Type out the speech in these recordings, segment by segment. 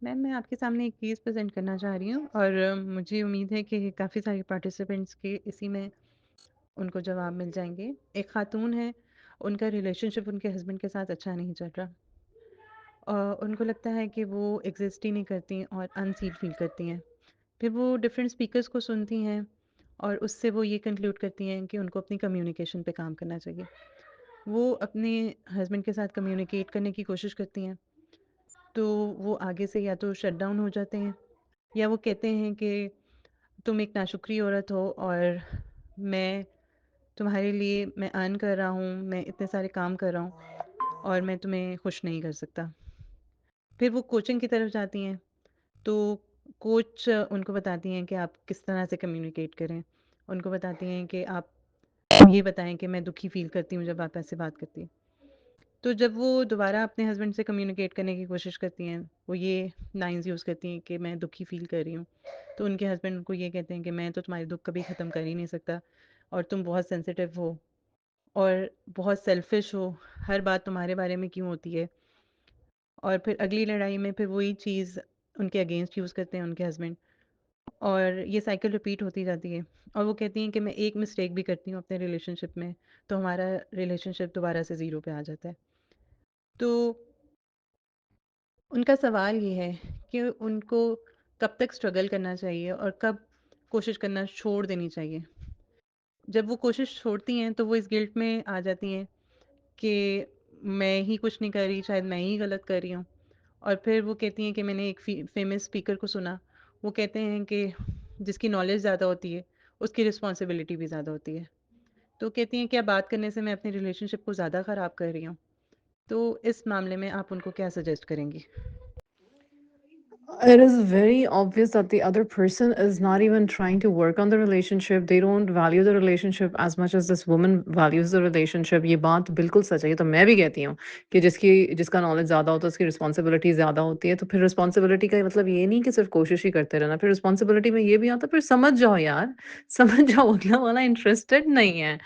मैं आपके सामने एक केस प्रेज़ेंट करना चाह रही हूँ और मुझे उम्मीद है कि काफ़ी सारे पार्टिसिपेंट्स के इसी में उनको जवाब मिल जाएँगे। एक ख़ातून है, उनका रिलेशनशिप उनके हस्बैंड के साथ अच्छा नहीं चल रहा। उनको लगता है कि वो एग्ज़िस्ट ही नहीं करती और अनसीन फ़ील करती हैं। फिर वो डिफरेंट स्पीकर्स को सुनती हैं और उससे वो ये कंक्लूड करती हैं कि उनको अपनी कम्युनिकेशन पे काम करना चाहिए। वो अपने हस्बैंड के साथ कम्युनिकेट करने की कोशिश करती हैं, तो वो आगे से या तो शट डाउन हो जाते हैं या वो कहते हैं कि तुम एक नाशुक्री औरत हो और मैं तुम्हारे लिए मैं अर्न कर रहा हूँ, मैं इतने सारे काम कर रहा हूँ और मैं तुम्हें खुश नहीं कर सकता। फिर वो कोचिंग की तरफ जाती हैं, तो कोच उनको बताती हैं कि आप किस तरह से कम्युनिकेट करें। उनको बताती हैं कि आप ये बताएँ कि मैं दुखी फ़ील करती हूँ जब आप ऐसे बात करती हैं। तो जब वो दोबारा अपने हस्बैंड से कम्युनिकेट करने की कोशिश करती हैं, वो ये लाइन्स यूज़ करती हैं कि मैं दुखी फ़ील कर रही हूँ। तो उनके हस्बैंड उनको ये कहते हैं कि मैं तो तुम्हारे दुःख कभी ख़त्म कर ही नहीं सकता और तुम बहुत सेंसिटिव हो और बहुत सेल्फ़िश हो, हर बात तुम्हारे बारे में क्यों होती है? और फिर अगली लड़ाई में फिर वही चीज़ उनके अगेंस्ट यूज़ करते हैं उनके हस्बैंड और ये साइकिल रिपीट होती जाती है। और वो कहती हैं कि मैं एक मिस्टेक भी करती हूँ अपने रिलेशनशिप में, तो हमारा रिलेशनशिप दोबारा से ज़ीरो पे आ जाता है। तो उनका सवाल ये है कि उनको कब तक स्ट्रगल करना चाहिए और कब कोशिश करना छोड़ देनी चाहिए। जब वो कोशिश छोड़ती हैं तो वो इस गिल्ट में आ जाती हैं कि मैं ही कुछ नहीं कर रही, शायद मैं ही गलत कर रही हूँ। और फिर वो कहती हैं कि मैंने एक फेमस स्पीकर को सुना, वो कहते हैं कि जिसकी नॉलेज ज़्यादा होती है, उसकी रिस्पॉन्सिबिलिटी भी ज़्यादा होती है। तो कहती हैं क्या बात करने से मैं अपनी रिलेशनशिप को ज़्यादा ख़राब कर रही हूँ? तो इस मामले में आप उनको क्या सजेस्ट करेंगी? It is very obvious that the other person is not even trying to work on the relationship. They don't value the relationship as much as this woman values the relationship. ये बात बिल्कुल सच है। ये तो मैं भी कहती हूँ कि जिसका नॉलेज ज़्यादा होता है उसकी रिस्पॉन्सिबिलिटी ज़्यादा होती है। तो फिर रिस्पॉन्सिबिलिटी का मतलब ये नहीं कि सिर्फ कोशिश ही करते रहना। फिर रिस्पॉन्सिबिलिटी में ये भी आता है फिर समझ जाओ यार, समझ जाओ अगला वाला इंटरेस्टेड नहीं है।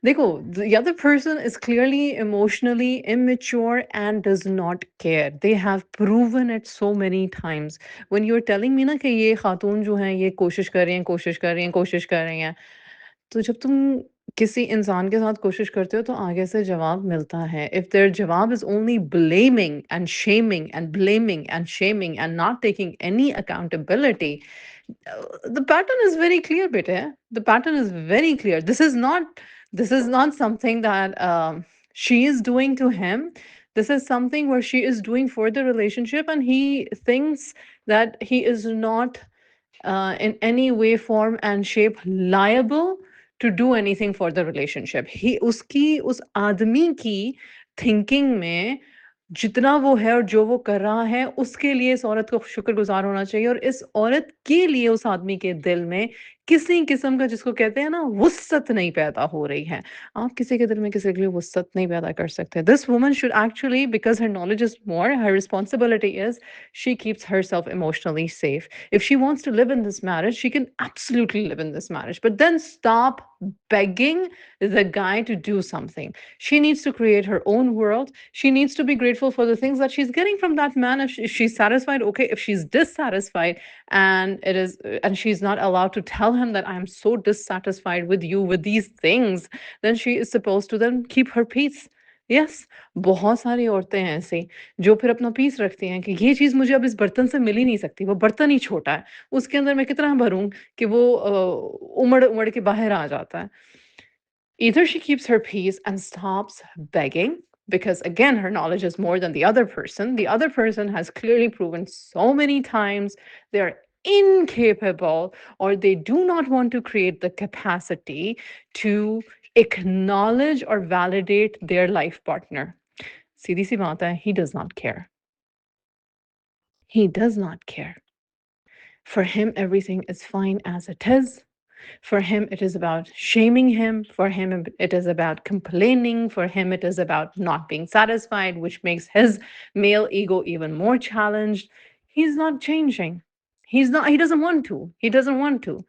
देखो, the other person is clearly emotionally immature and does not care. They have proven it so many times. When you're telling me ना कि ये खातून जो हैं ये कोशिश कर रही हैं, कोशिश कर रही हैं, कोशिश कर रही हैं, तो जब तुम किसी इंसान के साथ कोशिश करते हो तो आगे से जवाब मिलता है। If their जवाब is only blaming and shaming and blaming and shaming and not taking any accountability, the pattern is very clear, beta. The pattern is very clear. This is not something that she is doing to him. This is something where she is doing for the relationship, and he thinks that he is not in any way, form, and shape liable to do anything for the relationship. He उसकी उस आदमी की thinking में जितना वो है और जो वो कर रहा है, उसके लिए इस औरत को शुक्रगुज़ार होना चाहिए और इस औरत के लिए उस आदमी के दिल में किसी किस्म का जिसको कहते हैं ना वुस्सत नहीं पैदा हो रही है। आप किसी के दिल में किसी के लिए वुस्सत नहीं पैदा कर सकते। This woman should actually because her knowledge is more, her responsibility is she keeps herself emotionally safe. If she wants to live in this marriage, she can absolutely live in this marriage. But then stop begging the guy to do something. She needs to create her own world. She needs to be grateful for the things that she's getting from that man. If she's satisfied, okay. If she's dissatisfied and she's not allowed to tell him that I'm so dissatisfied with you with these things, then she is supposed to then keep her peace. Yes, बहुत सारी औरतें हैं ऐसी, जो फिर अपना piece रखती हैं कि ये चीज़ मुझे अब इस बर्तन से मिल ही नहीं सकती, वो बर्तन ही छोटा है, उसके अंदर मैं कितना भरूँ कि वो उमड़-उमड़ के बाहर आ जाता है। Either she keeps her peace and stops begging, because again, her knowledge is more than the other person. The other person has clearly proven so many times they're incapable or they do not want to create the capacity to acknowledge or validate their life partner. सीधी सी बात है, he does not care. He does not care. For him, everything is fine as it is. For him, it is about shaming him. For him, it is about complaining. For him, it is about not being satisfied, which makes his male ego even more challenged. He's not changing. He doesn't want to. He doesn't want to.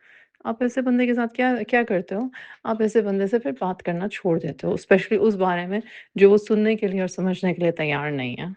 आप ऐसे बंदे के साथ क्या क्या करते हो? आप ऐसे बंदे से फिर बात करना छोड़ देते हो, स्पेशली उस बारे में जो वो सुनने के लिए और समझने के लिए तैयार नहीं है।